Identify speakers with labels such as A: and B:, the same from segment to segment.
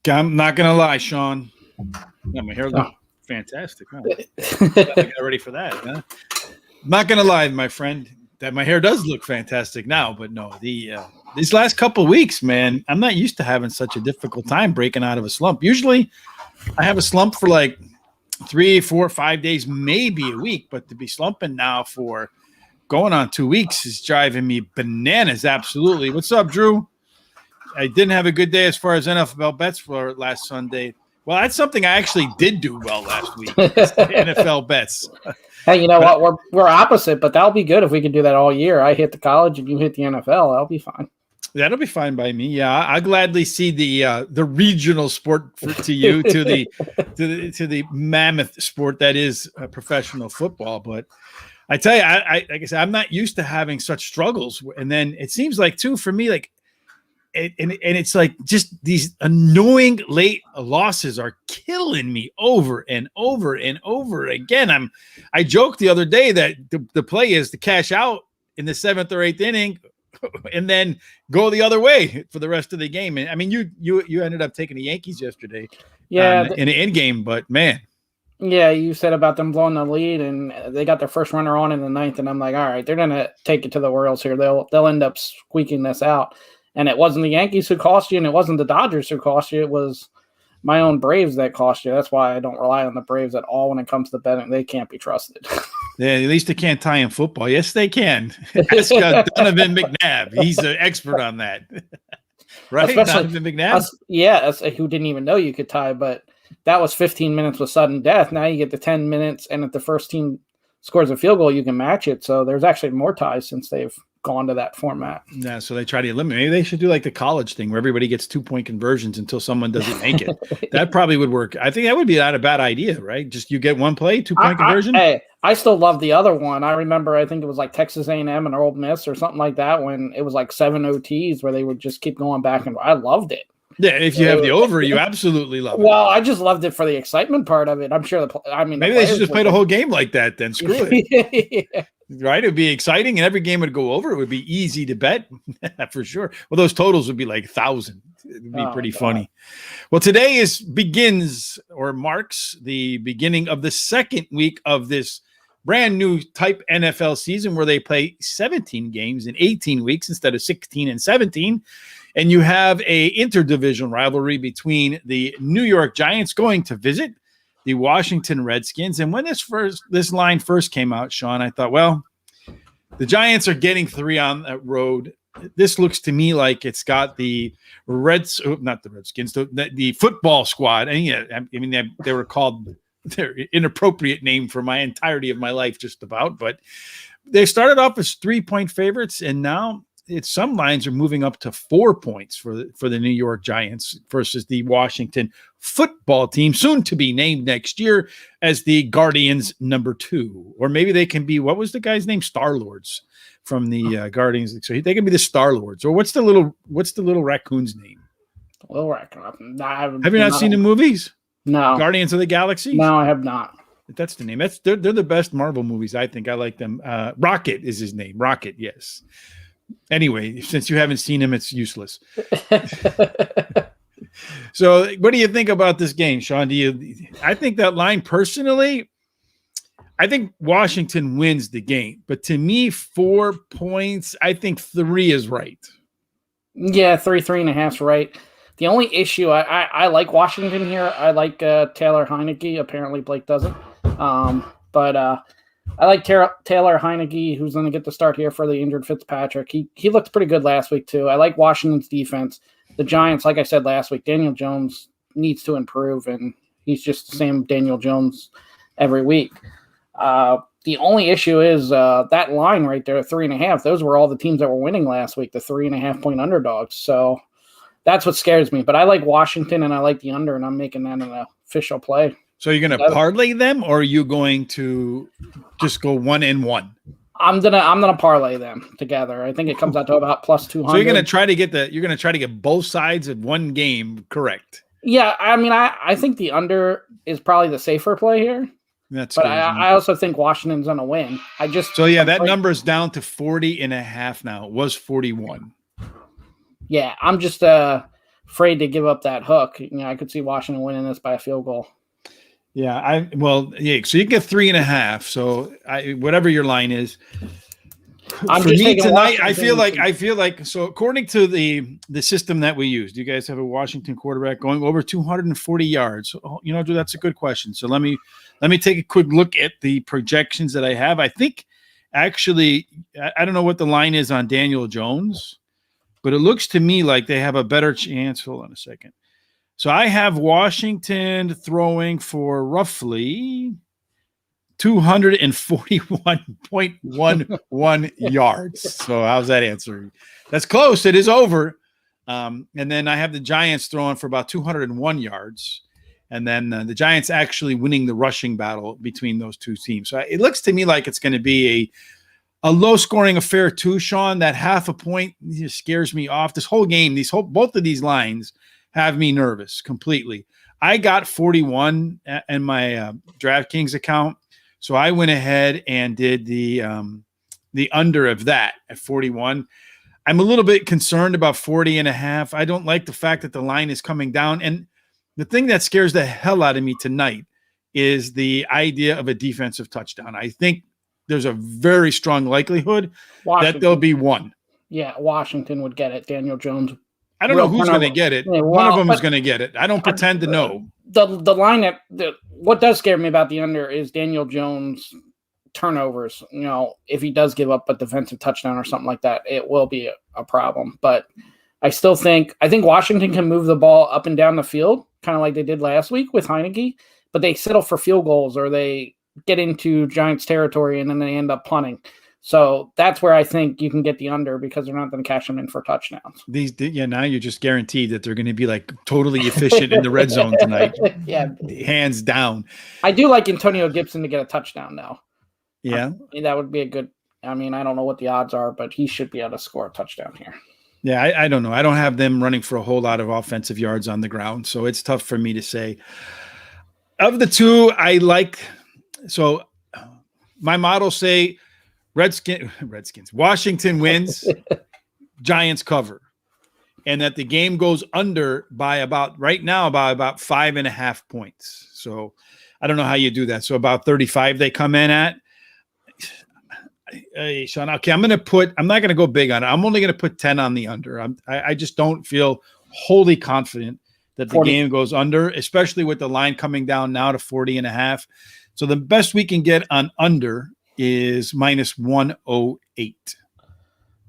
A: I'm not gonna lie, Sean. Yeah, my hair looks fantastic. Huh? Get ready for that. Huh? Not gonna lie, my friend, that my hair does look fantastic now. But no, these last couple of weeks, man, I'm not used to having such a difficult time breaking out of a slump. Usually, I have a slump for like 3, 4, 5 days, maybe a week. But to be slumping now for going on 2 weeks is driving me bananas. Absolutely. What's up, Drew? I didn't have a good day as far as NFL bets for last Sunday. Well, that's something I actually did do well last week. NFL bets.
B: Hey, you know what? We're opposite, but that'll be good if we can do that all year. I hit the college and you hit the NFL. That'll be fine.
A: That'll be fine by me. Yeah, I gladly see the regional sport to you to the mammoth sport that is professional football. But I tell you, like I said, I'm not used to having such struggles. And then it seems like too for me, like. And it's like just these annoying late losses are killing me over and over and over again. I joked the other day that the play is to cash out in the 7th or 8th inning and then go the other way for the rest of the game. And I mean, you ended up taking the Yankees yesterday, in an end game, but man.
B: Yeah, you said about them blowing the lead, and they got their first runner on in the 9th, and I'm like, all right, they're gonna take it to the Royals here. They'll end up squeaking this out. And it wasn't the Yankees who cost you, and it wasn't the Dodgers who cost you. It was my own Braves that cost you. That's why I don't rely on the Braves at all when it comes to betting. They can't be trusted.
A: Yeah, at least they can't tie in football. Yes, they can. Ask Donovan McNabb. He's an expert on that. Right?
B: Especially,
A: Donovan McNabb?
B: Who didn't even know you could tie, but that was 15 minutes with sudden death. Now you get the 10 minutes, and if the first team scores a field goal, you can match it. So there's actually more ties since they've gone to that format.
A: Yeah, so they try to eliminate. Maybe they should do like the college thing where everybody gets 2-point conversions until someone doesn't make it. That probably would work. I think that would be not a bad idea, right? Just you get one play, 2-point conversion.
B: I still love the other one. I remember, I think it was like Texas A&M and Ole Miss or something like that when it was like 7 OTs where they would just keep going back, and I loved it.
A: Yeah, if you have the over, you absolutely love it.
B: Well, I just loved it for the excitement part of it. I'm sure
A: maybe they should just play the whole game like that then. Screw it.
B: Yeah.
A: Right? It would be exciting, and every game would go over. It would be easy to bet for sure. Well, those totals would be like 1,000. It would be pretty funny. Well, today marks the beginning of the second week of this brand new type NFL season where they play 17 games in 18 weeks instead of 16 and 17. And you have a interdivision rivalry between the New York Giants going to visit the Washington Redskins. And when this line first came out, Sean, I thought, well, the Giants are getting 3 on that road. This looks to me like it's got the not the Redskins, the football squad. And yeah, I mean, they were called their inappropriate name for my entirety of my life, just about. But they started off as 3-point favorites, and now some lines are moving up to 4 points for the New York Giants versus the Washington football team, soon to be named next year as the Guardians #2. Or maybe they can be, what was the guy's name? Star-Lords from the Guardians. So they can be the Star-Lords. Or what's the little raccoon's name?
B: Little Raccoon.
A: Have you not seen the movies?
B: No.
A: Guardians of the Galaxy?
B: No, I have not.
A: That's the name. They're the best Marvel movies, I think. I like them. Rocket is his name. Rocket, yes. Anyway, since you haven't seen him, it's useless. So what do you think about this game, Sean? I think that line personally, I think Washington wins the game. But to me, 4 points, I think 3 is right.
B: Yeah, 3.5 is right. The only issue, I like Washington here. I like Taylor Heineke. Apparently Blake doesn't. But I like Taylor Heineke, who's going to get the start here for the injured Fitzpatrick. He looked pretty good last week, too. I like Washington's defense. The Giants, like I said last week, Daniel Jones needs to improve, and he's just the same Daniel Jones every week. The only issue is that line right there, 3.5. Those were all the teams that were winning last week, the 3.5-point underdogs. So that's what scares me. But I like Washington, and I like the under, and I'm making that an official play.
A: So you're going to parlay them, or are you going to just go 1-1?
B: I'm gonna parlay them together. I think it comes out to about plus 200.
A: So you're gonna try to get both sides of one game correct.
B: Yeah, I mean, I think the under is probably the safer play here.
A: But
B: I also think Washington's gonna win.
A: That number's down to 40.5 now. It was 41.
B: Yeah, I'm just afraid to give up that hook. I could see Washington winning this by a field goal.
A: Yeah, so you get 3.5. So whatever your line is.
B: I'm
A: for
B: just
A: me tonight,
B: Washington.
A: I feel like so according to the system that we used, you guys have a Washington quarterback going over 240 yards. That's a good question. So let me take a quick look at the projections that I have. I think actually, I don't know what the line is on Daniel Jones, but it looks to me like they have a better chance. Hold on a second. So I have Washington throwing for roughly 241.11 yards. So how's that answer? That's close. It is over. And then I have the Giants throwing for about 201 yards. And then the Giants actually winning the rushing battle between those two teams. So it looks to me like it's going to be a low-scoring affair too, Sean. That half a point just scares me off. This whole game, both of these lines have me nervous completely. I got 41 in my DraftKings account. So I went ahead and did the under of that at 41. I'm a little bit concerned about 40.5. I don't like the fact that the line is coming down. And the thing that scares the hell out of me tonight is the idea of a defensive touchdown. I think there's a very strong likelihood that there'll be one.
B: Yeah, Washington would get it. Daniel Jones.
A: I don't know who's going to get it. One of them is going to get it. I don't pretend to know.
B: The line what does scare me about the under is Daniel Jones turnovers. If he does give up a defensive touchdown or something like that, it will be a problem. But I think Washington can move the ball up and down the field, kind of like they did last week with Heineke, but they settle for field goals or they get into Giants territory and then they end up punting. So that's where I think you can get the under because they're not going to cash them in for touchdowns.
A: Now you're just guaranteed that they're going to be like totally efficient in the red zone tonight.
B: Yeah,
A: hands down.
B: I do like Antonio Gibson to get a touchdown now.
A: Yeah,
B: that would be a good. I don't know what the odds are, but he should be able to score a touchdown here.
A: Yeah, I don't know. I don't have them running for a whole lot of offensive yards on the ground, so it's tough for me to say. Of the two, I like. So my models say. Redskins. Washington wins, Giants cover, and that the game goes under by about 5.5 points. So I don't know how you do that. So about 35 they come in at. Hey, Sean, okay, I'm not going to go big on it. I'm only going to put 10 on the under. I just don't feel wholly confident that the game goes under, especially with the line coming down now to 40.5. So the best we can get on under is minus 108.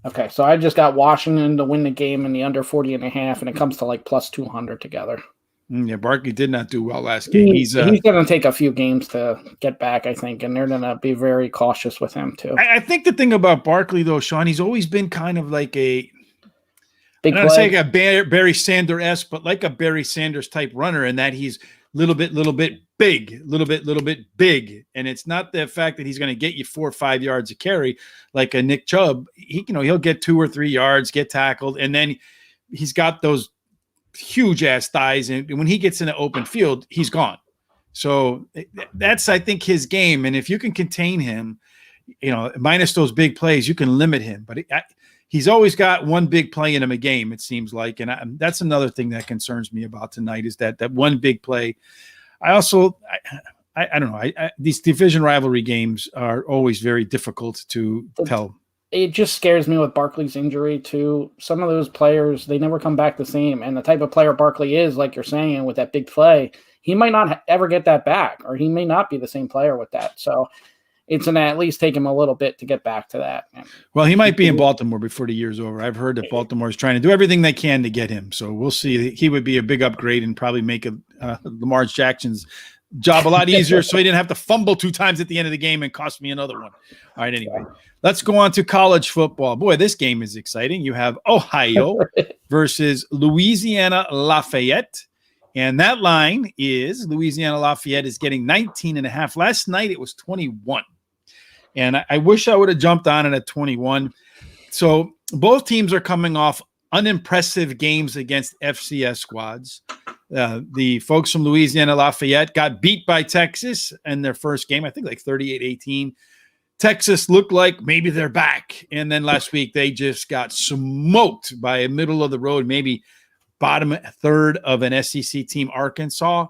B: Okay, so I just got Washington to win the game in the under 40.5, and it comes to like plus 200 together.
A: Yeah, Barkley did not do well last game. He's
B: going to take a few games to get back, I think, and they're going to be very cautious with him too.
A: I think the thing about Barkley, though, Sean, he's always been kind of like a
B: big
A: I'm not saying a Barry Sanders-esque, but like a Barry Sanders type runner, in that he's little bit big, little bit big. And it's not the fact that he's going to get you 4 or 5 yards a carry like a Nick Chubb. He'll get 2 or 3 yards, get tackled, and then he's got those huge ass thighs. And when he gets in the open field, he's gone. So that's, I think, his game. And if you can contain him, minus those big plays, you can limit him. But he's always got one big play in him a game, it seems like. And that's another thing that concerns me about tonight is that one big play. I also, I don't know. These division rivalry games are always very difficult to tell.
B: It just scares me with Barkley's injury too. Some of those players, they never come back the same. And the type of player Barkley is, like you're saying, with that big play, he might not ever get that back, or he may not be the same player with that. So it's going to at least take him a little bit to get back to that.
A: Well, he might be in Baltimore before the year's over. I've heard that Baltimore is trying to do everything they can to get him. So we'll see. He would be a big upgrade and probably make Lamar Jackson's job a lot easier, so he didn't have to fumble 2 times at the end of the game and cost me another one. All right, anyway, let's go on to college football. Boy, this game is exciting. You have Ohio versus Louisiana Lafayette. And that line is Louisiana Lafayette is getting 19.5. Last night it was 21. And I wish I would have jumped on it at 21. So both teams are coming off unimpressive games against FCS squads. The folks from Louisiana Lafayette got beat by Texas in their first game, I think like 38-18. Texas looked like maybe they're back. And then last week they just got smoked by a middle of the road, maybe bottom third of an SEC team, Arkansas.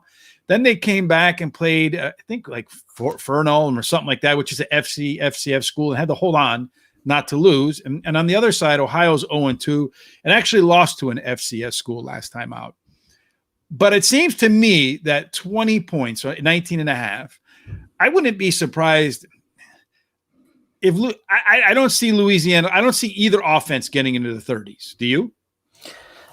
A: Then they came back and played, I think, like Fernald or something like that, which is an FCF school, and had to hold on not to lose. And on the other side, Ohio's 0-2 and actually lost to an FCS school last time out. But it seems to me that 20 points, 19 and a half, I wouldn't be surprised if I don't see Louisiana. I don't see either offense getting into the 30s. Do you?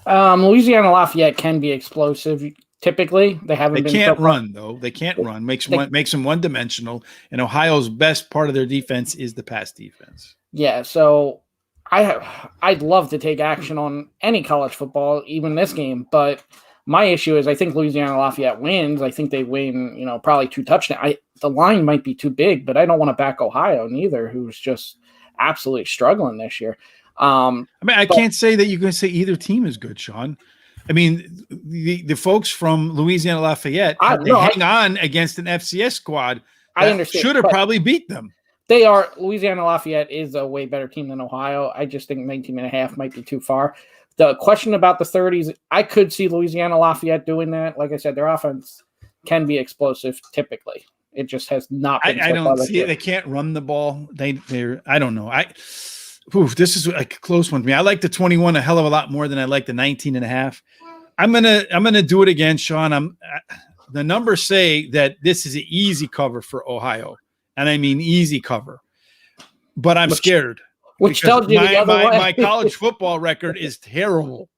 B: Louisiana Lafayette can be explosive. Typically, they
A: can't run though. They can't run. Makes them one-dimensional. And Ohio's best part of their defense is the pass defense.
B: Yeah, so I'd love to take action on any college football, even this game. But my issue is I think Louisiana Lafayette wins. I think they win, probably 2 touchdowns. The line might be too big, but I don't want to back Ohio neither, who's just absolutely struggling this year.
A: I can't say that you can say either team is good, Sean. I mean, the folks from Louisiana Lafayette hang on against an FCS squad.
B: I understand.
A: Should have probably beat them.
B: They are. Louisiana Lafayette is a way better team than Ohio. I just think 19.5 might be too far. The question about the 30s, I could see Louisiana Lafayette doing that. Like I said, their offense can be explosive typically. It just has not been.
A: I don't see it. They can't run the ball. They're. I don't know. This is a close one to me. I like the 21 a hell of a lot more than I like the 19.5. I'm gonna do it again, Sean. The numbers say that this is an easy cover for Ohio, and I mean easy cover. But I'm scared.
B: Which tells you
A: my college football record is terrible.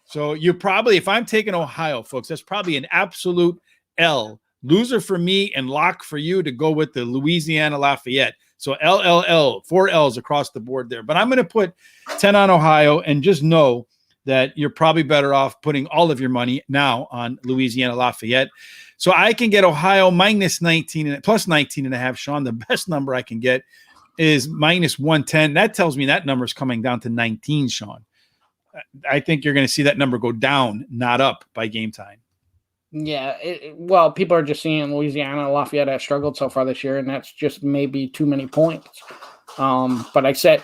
A: So you probably, if I'm taking Ohio, folks, that's probably an absolute L. Loser for me and lock for you to go with the Louisiana Lafayette. So LLL, 4 L's across the board there. But I'm going to put 10 on Ohio and just know that you're probably better off putting all of your money now on Louisiana Lafayette. So I can get Ohio minus 19 and plus 19.5, Sean. The best number I can get is minus 110. That tells me that number is coming down to 19, Sean. I think you're going to see that number go down, not up by game time.
B: Yeah, well, people are just seeing Louisiana Lafayette has struggled so far this year, and that's just maybe too many points. But I said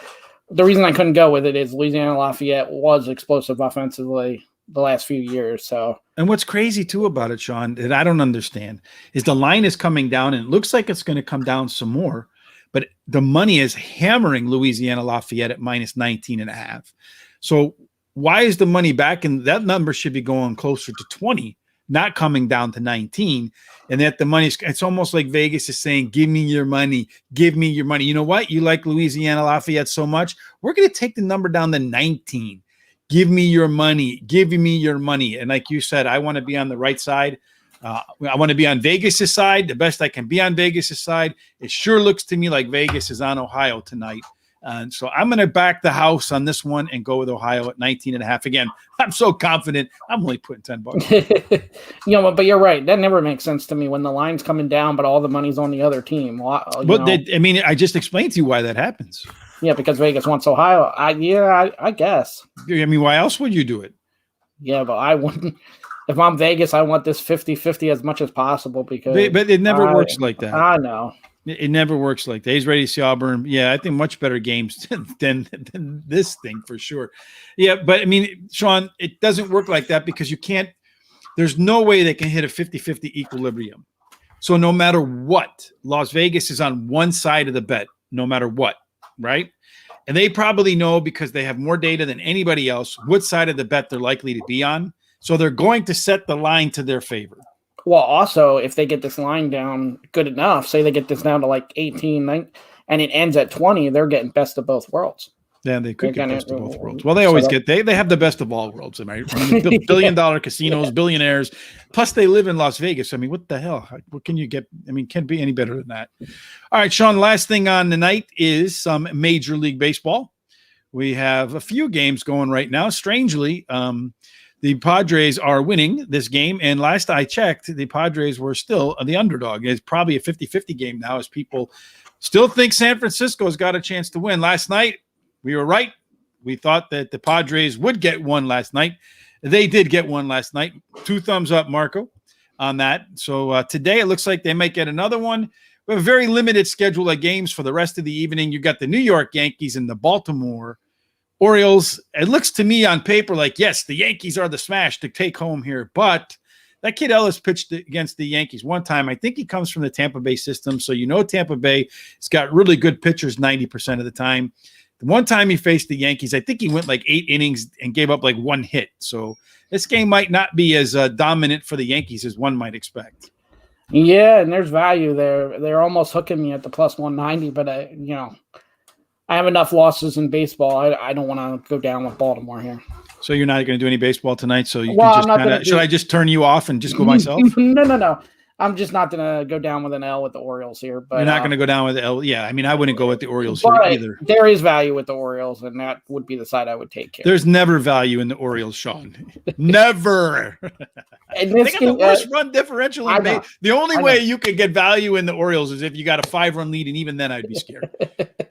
B: the reason I couldn't go with it is Louisiana Lafayette was explosive offensively the last few years. So,
A: and what's crazy too about it, Sean, that I don't understand is the line is coming down, and it looks like it's going to come down some more. But the money is hammering Louisiana Lafayette at minus 19.5. So why is the money back? And that number should be going closer to 20. Not coming down to 19, and that the money's, it's almost like Vegas is saying, give me your money, give me your money. You know what? You like Louisiana Lafayette so much, we're going to take the number down to 19. Give me your money, give me your money. And like you said, I want to be on the right side. I want to be on Vegas's side, the best I can be on Vegas's side. It sure looks to me like Vegas is on Ohio tonight. And so I'm going to back the house on this one and go with Ohio at 19.5. Again, I'm so confident. I'm only putting $10.
B: But you're right. That never makes sense to me when the line's coming down, but all the money's on the other team.
A: I just explained to you why that happens.
B: Yeah, because Vegas wants Ohio. I guess.
A: I mean, why else would you do it?
B: Yeah, but I wouldn't. If I'm Vegas, I want this 50-50 as much as possible because.
A: But it never works like that.
B: I know.
A: It never works like that. He's ready to see Auburn. Yeah, I think much better games than this thing for sure. Yeah, but I mean, Sean, it doesn't work like that because you can't – there's no way they can hit a 50-50 equilibrium. So no matter what, Las Vegas is on one side of the bet, no matter what, right? And they probably know because they have more data than anybody else what side of the bet they're likely to be on. So they're going to set the line to their favor.
B: Well, also, if they get this line down good enough, say they get this down to like 18, 19, and it ends at 20, they're getting best of both worlds.
A: Yeah, they could get best of both worlds. Well, they always they have the best of all worlds. Right? Billion-dollar casinos, billionaires, plus they live in Las Vegas. I mean, what the hell? What can you get? I mean, can't be any better than that. All right, Sean, last thing on the night is some Major League Baseball. We have a few games going right now. Strangely, the Padres are winning this game, and last I checked, the Padres were still the underdog. It's probably a 50-50 game now as people still think San Francisco's got a chance to win. Last night, we were right. We thought that the Padres would get one last night. They did get one last night. 2 thumbs up, Marco, on that. So today it looks like they might get another one. We have a very limited schedule of games for the rest of the evening. You got the New York Yankees and the Baltimore Orioles, it looks to me on paper like, yes, the Yankees are the smash to take home here, but that kid Ellis pitched against the Yankees one time. I think he comes from the Tampa Bay system, so Tampa Bay has got really good pitchers 90% of the time. The one time he faced the Yankees, I think he went like 8 innings and gave up like 1 hit. So this game might not be as dominant for the Yankees as one might expect.
B: Yeah, and there's value there. They're almost hooking me at the plus 190, but I have enough losses in baseball. I don't want to go down with Baltimore here.
A: So you're not going to do any baseball tonight? So you can just kind of – should I just turn you off and just go myself?
B: No. I'm just not going to go down with an L with the Orioles here. But
A: you're not going to go down with the L. Yeah, I mean, I wouldn't go with the Orioles here either.
B: There is value with the Orioles, and that would be the side I would take here.
A: There's never value in the Orioles, Sean. Never.
B: They got
A: the worst run differential in baseball. The only way you could get value in the Orioles is if you got a 5-run lead, and even then I'd be scared.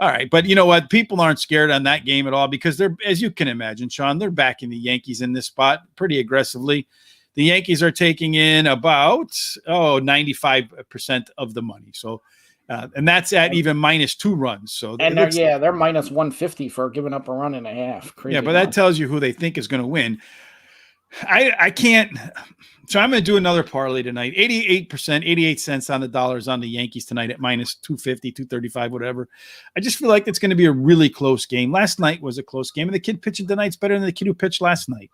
A: All right, but you know what? People aren't scared on that game at all because they're, as you can imagine, Sean, they're backing the Yankees in this spot pretty aggressively. The Yankees are taking in about 95% of the money. So, and that's at even minus 2 runs. So,
B: they're minus 150 for giving up a run and a half. Crazy
A: but that tells you who they think is going to win. I can't. So I'm going to do another parlay tonight. 88%, 88 cents on the dollars on the Yankees tonight at minus 250, 235, whatever. I just feel like it's going to be a really close game. Last night was a close game, and the kid pitching tonight's better than the kid who pitched last night.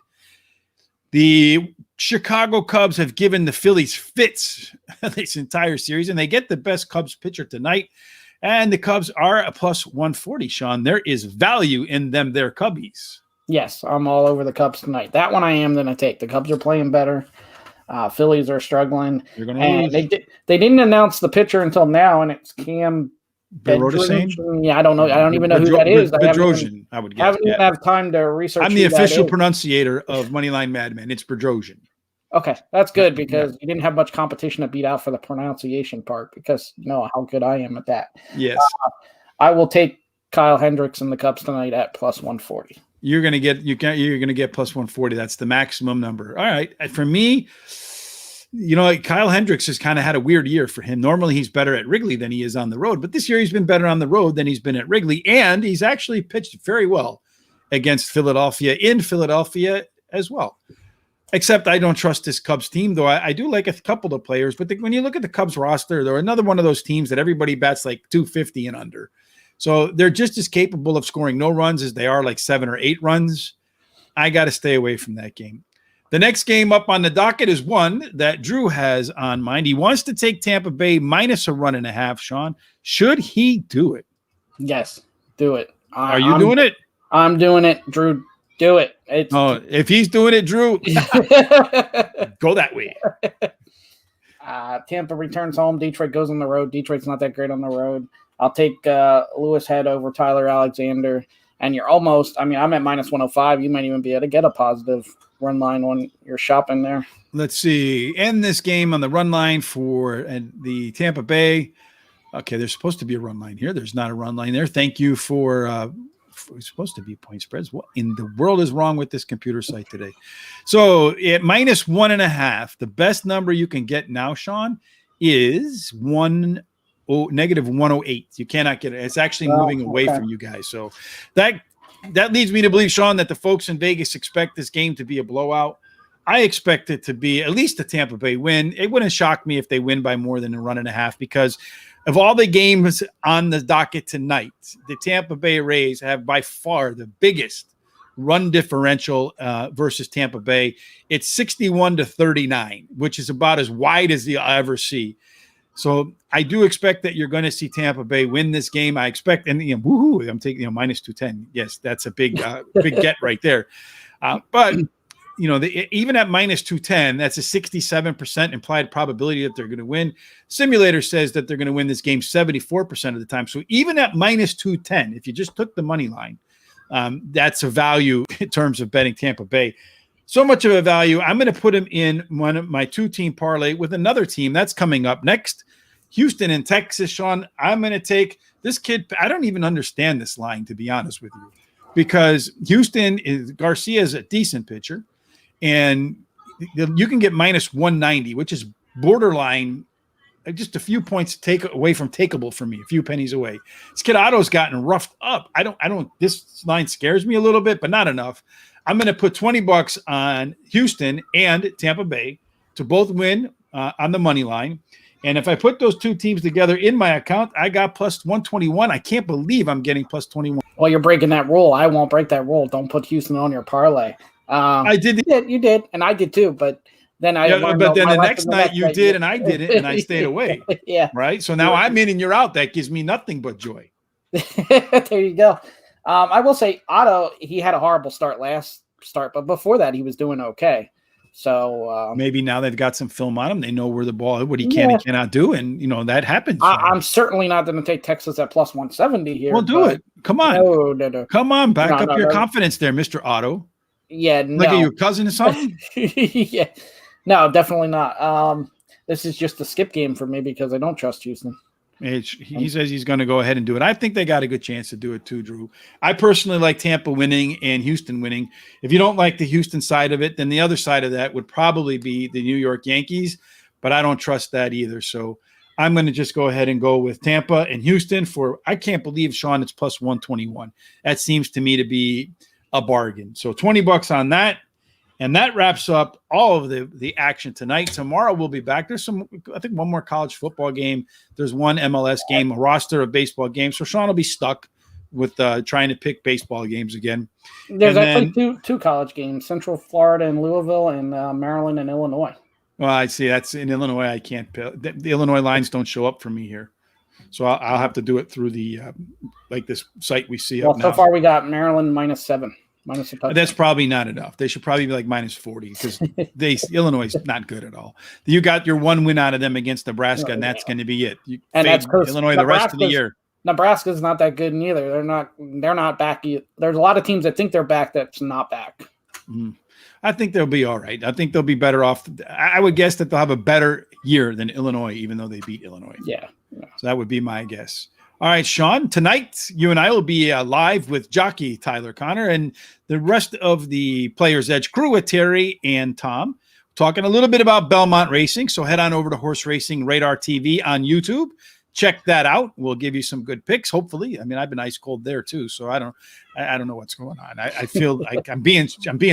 A: The Chicago Cubs have given the Phillies fits this entire series, and they get the best Cubs pitcher tonight. And the Cubs are a plus 140, Sean. There is value in them, their Cubbies.
B: Yes, I'm all over the Cubs tonight. That one I am going to take. The Cubs are playing better. Phillies are struggling.
A: You're going to lose.
B: They didn't announce the pitcher until now, and it's Cam Bedrosian? Yeah, I don't know. I don't even know who that is.
A: Bedrosian, I would guess.
B: I haven't even have time to research.
A: I'm the official pronunciator of Moneyline Madmen. It's Bedrosian.
B: Okay, that's good because you didn't have much competition to beat out for the pronunciation part because you know how good I am at that.
A: Yes.
B: I will take Kyle Hendricks and the Cubs tonight at plus 140.
A: You're gonna get plus 140. That's the maximum number. All right. For me, Kyle Hendricks has kind of had a weird year for him. Normally he's better at Wrigley than he is on the road, but this year he's been better on the road than he's been at Wrigley, and he's actually pitched very well against Philadelphia in Philadelphia as well. Except I don't trust this Cubs team, though I do like a couple of players. But when you look at the Cubs roster, they're another one of those teams that everybody bats like 250 and under. So they're just as capable of scoring no runs as they are like 7 or 8 runs. I got to stay away from that game. The next game up on the docket is one that Drew has on mind. He wants to take Tampa Bay minus a 1.5, Sean. Should he do it?
B: Yes, do it.
A: Are you doing it?
B: I'm doing it, Drew. Do it.
A: If he's doing it, Drew, go that way.
B: Tampa returns home. Detroit goes on the road. Detroit's not that great on the road. I'll take Lewis Head over Tyler Alexander. And you're almost, I'm at minus 105. You might even be able to get a positive run line when you're shopping there.
A: Let's see. End this game on the run line for the Tampa Bay. Okay, there's supposed to be a run line here. There's not a run line there. Thank you for it's supposed to be point spreads. What in the world is wrong with this computer site today? So at minus 1.5, the best number you can get now, Sean, is negative 108. You cannot get it. It's actually moving away from you guys. So that leads me to believe, Sean, that the folks in Vegas expect this game to be a blowout. I expect it to be at least a Tampa Bay win. It wouldn't shock me if they win by more than a 1.5 because of all the games on the docket tonight, the Tampa Bay Rays have by far the biggest run differential versus Tampa Bay. It's 61-39, which is about as wide as you'll ever see. So I do expect that you're going to see Tampa Bay win this game. I expect, and woohoo, I'm taking minus 210. Yes, that's a big get right there. But even at minus 210, that's a 67% implied probability that they're going to win. Simulator says that they're going to win this game 74% of the time. So even at minus 210, if you just took the money line, that's a value in terms of betting Tampa Bay. So much of a value. I'm going to put him in one of my 2-team parlay with another team that's coming up next. Houston and Texas, Sean. I'm going to take this kid. I don't even understand this line, to be honest with you, because Garcia is a decent pitcher. And you can get minus 190, which is borderline just a few points take away from takeable for me, a few pennies away. This kid Otto's gotten roughed up. This line scares me a little bit, but not enough. I'm going to put $20 on Houston and Tampa Bay to both win on the money line. And if I put those two teams together in my account, I got plus 121. I can't believe I'm getting plus 21.
B: Well, you're breaking that rule. I won't break that rule. Don't put Houston on your parlay.
A: I did.
B: You did, and I did too. But then
A: the next night you did, and I didn't, and I stayed away.
B: Yeah.
A: Right. So now I'm in and you're out. That gives me nothing but joy.
B: There you go. I will say Otto, he had a horrible last start, but before that he was doing okay. So
A: maybe now they've got some film on him. They know where the ball, what he can and cannot do, and that happens.
B: I'm certainly not going to take Texas at plus 170 here.
A: Well, do it. Come on.
B: No.
A: Come on, back up your confidence there, Mr. Otto.
B: Yeah, no.
A: Like your cousin or something?
B: Yeah. No, definitely not. This is just a skip game for me because I don't trust Houston.
A: He says he's going to go ahead and do it. I think they got a good chance to do it too, Drew. I personally like Tampa winning and Houston winning. If you don't like the Houston side of it, then the other side of that would probably be the New York Yankees, but I don't trust that either. So I'm going to just go ahead and go with Tampa and Houston I can't believe, Sean, it's plus 121. That seems to me to be a bargain. So $20 on that. And that wraps up all of the action tonight. Tomorrow we'll be back. There's I think one more college football game. There's one MLS game, a roster of baseball games. So Sean will be stuck with trying to pick baseball games again.
B: There's actually two college games, Central Florida and Louisville, and Maryland and Illinois.
A: Well, I see. That's in Illinois. I can't pick. The Illinois lines don't show up for me here. So I'll have to do it through the this site we see up now.
B: So far we got Maryland -7.
A: That's probably not enough. They should probably be like -40 because Illinois is not good at all. You got your one win out of them against Nebraska, and that's going to be it.
B: And that's
A: Illinois the rest of the year.
B: Nebraska's not that good neither. They're not back. There's a lot of teams that think they're back that's not back.
A: Mm-hmm. I think they'll be all right. I think they'll be better off. I would guess that they'll have a better year than Illinois, even though they beat Illinois.
B: Yeah.
A: So that would be my guess. All right, Sean, tonight you and I will be live with jockey Tyler Connor and the rest of the Players Edge crew with Terry and Tom, talking a little bit about Belmont racing. So head on over to Horse Racing Radar TV on YouTube. Check that out. We'll give you some good picks, hopefully. I mean, I've been ice cold there too, so I don't know what's going on. I feel like I'm being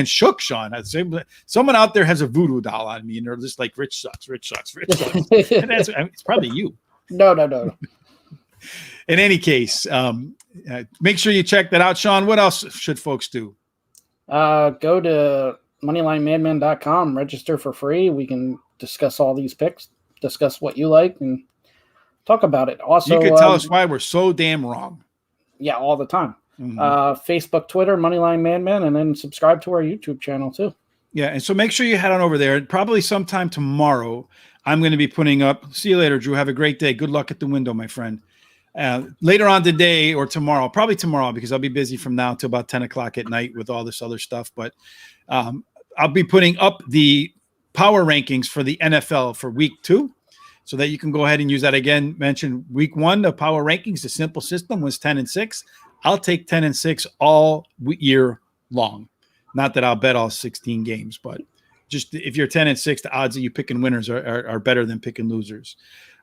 A: shook, Sean. I'd say someone out there has a voodoo doll on me, and they're just like, Rich sucks. And it's probably you.
B: No.
A: In any case, make sure you check that out. Sean, what else should folks do?
B: Go to moneylinemadmen.com, register for free. We can discuss all these picks, discuss what you like, and talk about it. Also,
A: you can tell us why we're so damn wrong.
B: Yeah, all the time.
A: Mm-hmm.
B: Facebook, Twitter, Moneyline Madmen, and then subscribe to our YouTube channel too. Yeah,
A: and so make sure you head on over there. Probably sometime tomorrow, I'm going to be putting up. See you later, Drew. Have a great day. Good luck at the window, my friend. Later on today or tomorrow, probably tomorrow, because I'll be busy from now till about 10 o'clock at night with all this other stuff. But I'll be putting up the power rankings for the NFL for week 2 so that you can go ahead and use that. Again, mentioned week 1, the power rankings, the simple system was 10-6. I'll take 10-6 all year long. Not that I'll bet all 16 games, but just if you're 10-6, the odds that you picking winners are better than picking losers.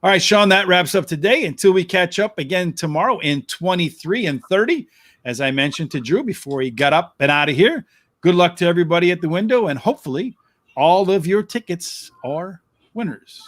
A: All right, Sean, that wraps up today until we catch up again tomorrow in 23 and 30. As I mentioned to Drew before he got up and out of here, good luck to everybody at the window, and hopefully all of your tickets are winners.